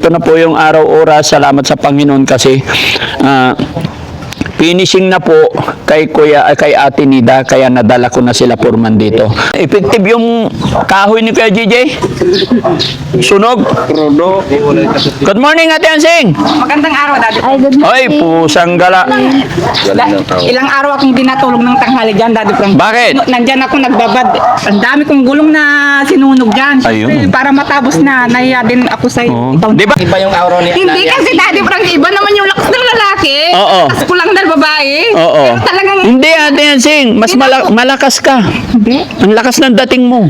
ito na po yung araw oras. Salamat sa Panginoon kasi finishing na po kay Ate Nida, kaya nadala ko na sila Foreman dito. Effective yung kahoy ni Kuya JJ? Sunog? Good morning, Ate Ansing! Magandang araw, Daddy. Ay, good Ay, pusang gala. Ilang araw akong dinatulog ng tanghali dyan, Daddy Frank. Bakit? Nandyan ako nagbabad. Ang dami kong gulong na sinunog dyan. Ayun. Para matapos na, nahiya din ako sa Oh. ikaw. Di ba? Iba yung aura ni Hindi kasi, Daddy Frank, iba naman yung lakas ng lalaki. Oo. Lakas ko lang ng babae. Oo. Pero talagang... Hindi, Ate Ansing. Mas malakas ka. Hindi. Ang lakas ng dating mo.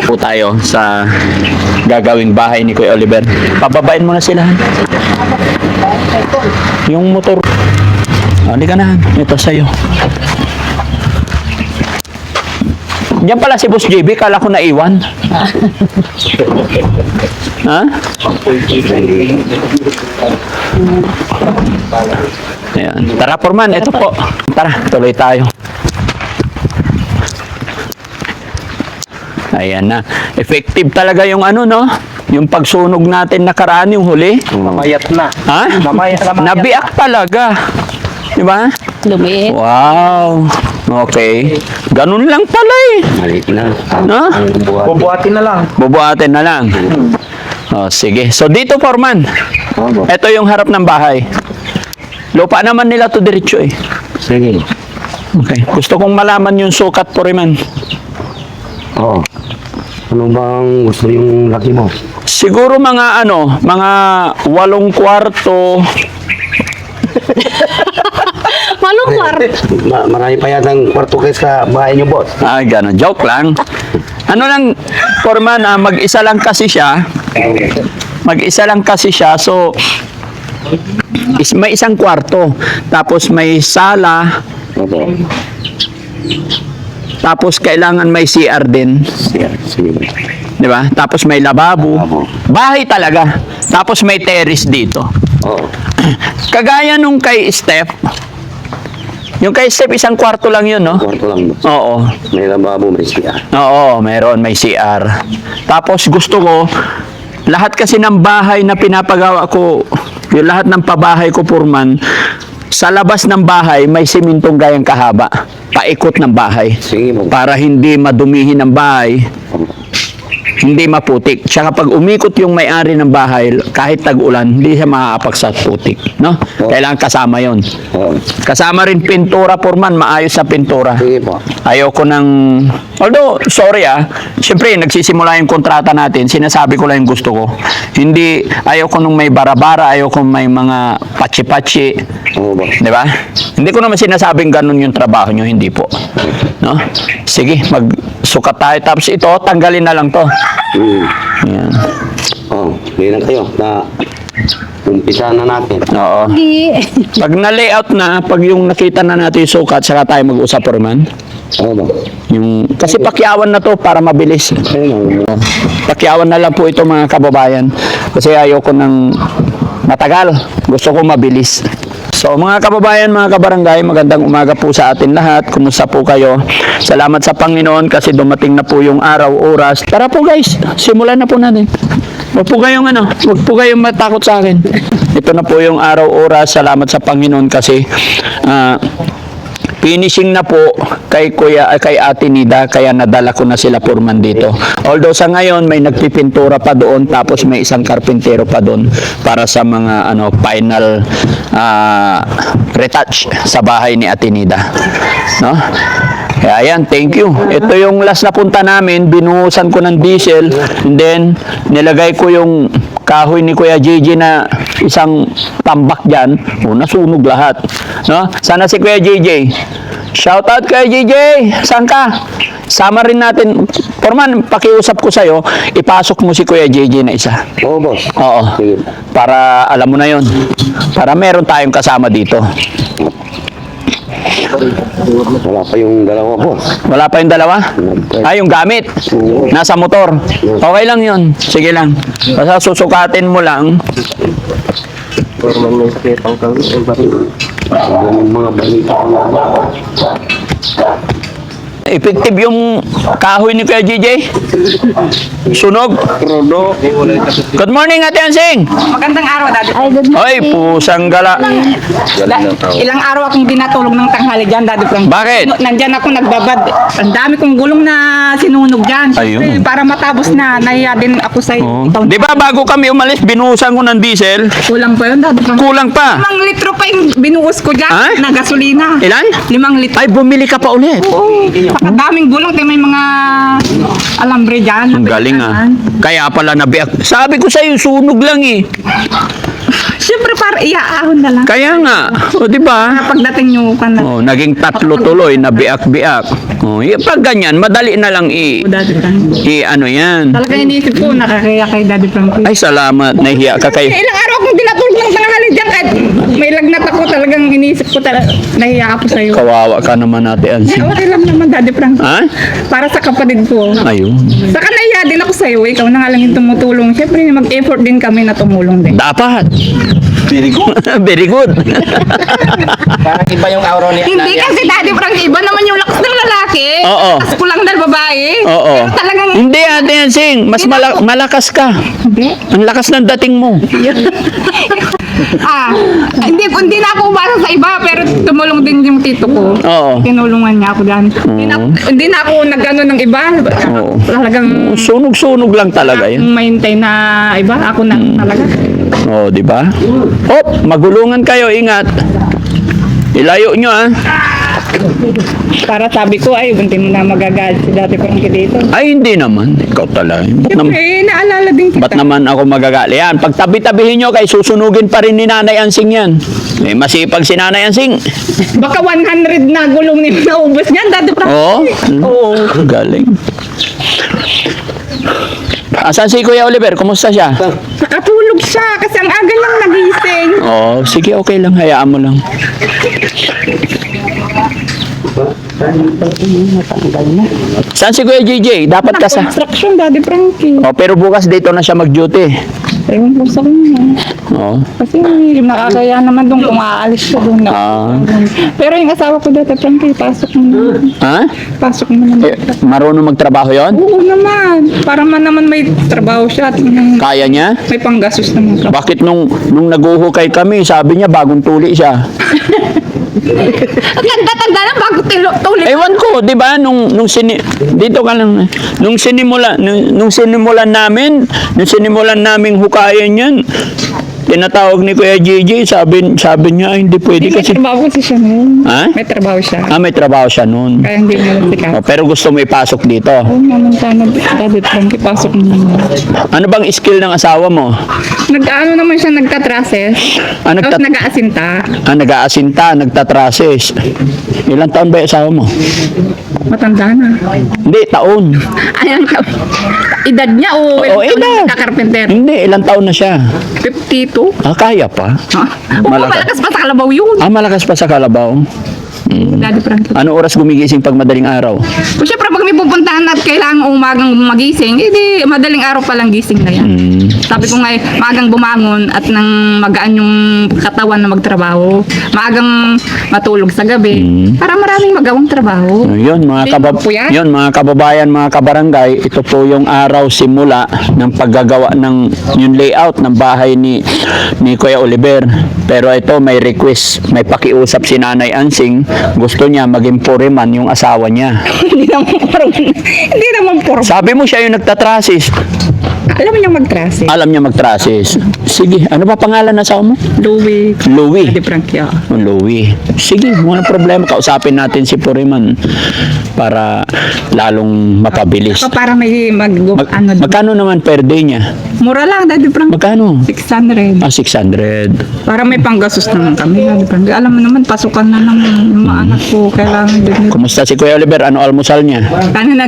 Po tayo sa gagawing bahay ni Kuya Oliver. Pababain mo na sila. Yung motor. Hindi ka na. Ito sa'yo. Diyan pala si Boss JB. Kala ko naiwan. Ha? Ayan. Tara, Foreman. Ito po. Tara, tuloy tayo. Ayan na. Effective talaga yung ano, no? Yung pagsunog natin nakaraan yung huli. Mamayat na. Ha? Nabiak talaga. Di ba? Lumiit. Wow. Okay. Ganun lang pala eh. Maliit na. No? Bubuhatin na lang. Bubuhatin na lang. Oh, sige. So dito, Foreman. Ito yung harap ng bahay. Lupa naman nila to diretso eh. Sige. Okay. Gusto kong malaman yung sukat, Foreman. Oo. Ano bang gusto yung laki mo? Siguro mga ano, mga 8 kwarto. Malong kwarto. Marami pa yatang kwarto kayo sa bahay niyo, boss. Ah, gano'n. Joke lang. Ano lang, Foreman, mag-isa lang kasi siya. Mag-isa lang kasi siya. So, may isang kwarto. Tapos may sala. Opo. Tapos kailangan may CR din. Sige. Di ba? Tapos may lababo. Lababo. Bahay talaga. Tapos may terrace dito. Oo. Kagaya nung kay Steph. Yung kay Steph, isang kwarto lang yun, no? Kwarto lang, boss. Oo. May lababo, may siya. Oo, meron, may CR. Tapos gusto ko, lahat kasi ng bahay na pinapagawa ko, yung lahat ng pabahay ko, Foreman, sa labas ng bahay, may simintong gayang kahaba. Paikot ng bahay. Sige, boss. Para hindi madumihin ang bahay, hindi maputik. Tsaka pag umikot yung may-ari ng bahay, kahit tag-ulan, hindi siya makakapak sa putik. No? Kailangan kasama yon. Oo. Kasama rin pintura, Foreman, maayos na pintura. Sige po. Ayoko ng... Although, sorry siyempre, nagsisimula yung kontrata natin, sinasabi ko lang yung gusto ko. Hindi, ayoko nung may bara-bara, ayoko may mga patsi-patsi. Oo, boss. Di ba? Hindi ko naman sinasabing ganun yung trabaho nyo, hindi po. No? Sige, magsukat tayo. Tapos ito, tanggalin na lang to. Yan. Oo. Hindi na kayo. Umpisa na natin. Oo. Di. Pag na-layout na, pag yung nakita na natin yung sukat, saka tayo mag-usap, Foreman. Oo, boss. Kasi pakyawan na to para mabilis. Ayun. Pakyawan na lang po ito, mga kababayan. Kasi ayoko ng matagal. Gusto ko mabilis. So mga kababayan, mga kabarangay, magandang umaga po sa atin lahat. Kumusta po kayo? Salamat sa Panginoon kasi dumating na po yung araw, oras. Tara po guys, simulan na po natin. Huwag po kayong matakot sa akin. Ito na po yung araw, oras. Salamat sa Panginoon kasi finishing na po kay Ate Nida, kaya nadala ko na sila Foreman dito. Although sa ngayon may nagpipintura pa doon, tapos may isang karpintero pa doon para sa mga final retouch sa bahay ni Ate Nida. No? Kaya ayan, thank you. Ito yung last na punta namin, binuhusan ko ng diesel, and then nilagay ko yung kahoy ni Kuya JJ na isang tambak dyan, nasunog lahat. No? Sana si Kuya JJ. Shout out Kuya JJ! Saan ka? Sama rin natin. Foreman, pakiusap ko sa'yo, ipasok mo si Kuya JJ na isa. Oo, boss. Oo. Sige. Para alam mo na yon. Para meron tayong kasama dito. Wala pa yung dalawa, boss. Wala pa yung dalawa? Yung gamit. Nasa motor. Okay lang yun. Sige lang. Basta susukatin mo lang. Yung mga balita. Effective yung kahoy ni Kuya JJ? Sunog? Good morning, Ate Ansing. Magandang araw, Daddy. Ay, good Ay, pusang gala. Ilang araw akong dinatulog ng tanghali dyan, Daddy Frank. Bakit? Nandyan ako nagbabad. Ang dami kong gulong na sinunog dyan. Ayun. Siyempre, para matapos na, nahiya din ako sa'yo. Oh. Ikaw, Di ba bago kami umalis, binuhusan ko ng diesel? kulang pa yun, Daddy Frank. Kulang pa. 5 litro pa yung binuhos ko dyan Ha? na gasolina. Ilan? 5 litro. Ay, bumili ka pa ulit. Oo. Saka daming gulong. May mga alambre dyan. Ang galing ah. Kaya pala nabiyak. Sabi ko sa'yo, sunog lang eh. Siyempre, para iaahon na lang. Kaya nga. O, di ba? Pagdating nyo ka na. Oh, naging 3 tuloy na biak-biak. Oh, pag ganyan, madali na lang Daddy Frank. ano yan. Talaga iniisip ko, nakakaya kay Daddy Frank. Ay, salamat. Nahihiya ka kay... Ilang araw akong dinatulog ng tanghali dyan kahit may lagnat ako, talagang iniisip ko talaga, nahiya ako sa'yo. Kawawa ka naman, Ate Ansi. Okay lang naman, Daddy Frank. Ha? Para sa kapatid ko. Ayun. Saka nahiya din ako sa'yo, ikaw na nga lang yung tumutulong. Siyempre, mag-effort din kami na tumulong din. Dapat. Very good. Very good. Parang iba yung aura ni Hindi kasi, Daddy Frank, iba naman yung lakas ng lalaki. Oo. Lakas ko lang ng babae. Oo. Pero talagang, Hindi, Ate Ansing. Mas malakas ka. hindi. Ang lakas ng dating mo. Hindi na ako umasa sa iba, pero tumulong din yung tito ko. Oo. Tinulungan niya ako dyan. Hindi na ako nag-ano ng iba. Oo. Talagang Sunog-sunog lang talaga yan. mahintay na iba. Ako na talaga. Oo, di ba? Hop, magulungan kayo. Ingat. Ilayo nyo, ah. Para sabi ko, ay, bunti mo na magagalit si Dati Frankie dito. Ay, hindi naman. Ikaw talaga. Siyempre, naalala din kita. Ba't naman ako magagali? Yan, pag tabi-tabihin nyo kay susunugin pa rin ni Nanay Ansing yan. Eh, masipag si Nanay Ansing. Baka 100 na gulong ni naubos niyan, Dati Frankie. Oo. Galing. Asan si Kuya Oliver? Kumusta siya? Nakatulog siya kasi ang aga lang nagising. Oo, sige, okay lang. Hayaan mo lang. Saan si Kuya JJ? Dapat ka sa... Construction, Daddy Frankie. Oh, pero bukas dito na siya mag-duty. Ewan ko sa kanya. Oo. Kasi nakakaya naman doon kung aalis siya doon. Pero yung asawa ko dati, Frankie, pasok mo naman. Ha? Pasok mo naman. Eh, marunong magtrabaho yon? Oo naman. Para man naman may trabaho siya at Kaya niya? may panggasos naman ka. Bakit nung naguhukay kami, sabi niya bagong tuli siya? At tanda na bago tuloy. Ewan ko, 'di ba, dito ka lang. Nung sinimulan namin hukayan 'yan. Tinatawag ni Kuya JJ, sabi niya, ay, hindi pwede May kasi. trabaho kasi siya noon. Ha? May trabaho siya. May trabaho siya noon. Kaya hindi mo sikat. Oh, pero gusto mo ipasok dito. Oo naman sana, Daddy Frankie, pasok mo naman. Ano bang skill ng asawa mo? Nag-ano naman siya, nagtatrases. Tapos nag-aasinta. Nag-aasinta, nagtatrases. Ilang taon ba yung asawa mo? Matanda na. Hindi, taon. Ayan, edad niya o Oo, edad. kakarpenter? Hindi, ilang taon na siya. 52? Kaya pa. Oo, Malakas. malakas pa sa kalabaw yun. Malakas pa sa kalabaw. Daddy Frankie. Ano oras gumigising pag madaling araw? O syempre, pag may pupuntahan at kailangan umagang magising, edi madaling araw pa lang gising na yan. Sabi ko nga, maagang bumangon at nang magaan yung katawan na magtrabaho, maagang matulog sa gabi, para maraming magawang trabaho. Yun mga kababayan, mga kabarangay, ito po yung araw simula ng paggagawa ng yung layout ng bahay ni Kuya Oliver. Pero ito may request, may pakiusap si Nanay Ansing, gusto niya maging foreman yung asawa niya. Hindi naman porma. Sabi mo siya yung nagtatrasis. Alam mo niyang mag-traffic. Alam niya magtrasis. Sige, ano ba pangalan ng asawa mo? Louie. Louie. Daddy Frankie. Louie. Sige, walang problema. Kausapin natin si Foreman para lalong mapabilis. Ako para may Magkano naman per day niya? Mura lang, Daddy Frankie. Magkano? 600. 600. Para may panggasos naman kami, Daddy Frankie. Alam mo naman, pasukan na naman yung mga anak ko. Kailangan din. Kumusta si Kuya Oliver? Ano almusal niya?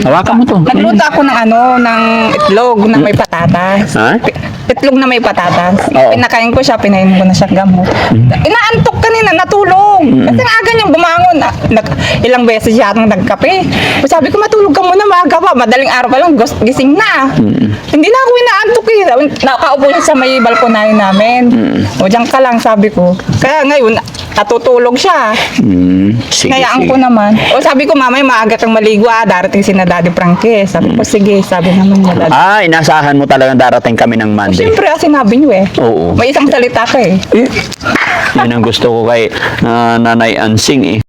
Hawakan mo to. Nagluto ako ng ng itlog na may patatas. Ha? Itlog na may patatas. Oo. Pinakain ko siya, pinainom ko na siya gamot. Inaantok kanina, natulog. Kasi ang aga niyang bumangon. Ilang beses siya atang nagkape. Sabi ko, matulog ka muna, maaga pa. Madaling araw pa lang, gising na. Hindi na ako inaantok eh. Nakaupo siya sa may balkonahe namin. O, diyan ka lang, sabi ko. Kaya ngayon, natutulog siya. Sige, Ngayaan sige. ko naman. O sabi ko, mamay maaga kang maligo darating si na Daddy Frankie. Sabi ko, sige, sabi naman niya. Daddy. Inasahan mo talagang darating kami ng Monday. Siyempre, sinabi niyo eh. Oo. May isang salita ka eh. Yan ang gusto ko kay Nanay Ansing eh.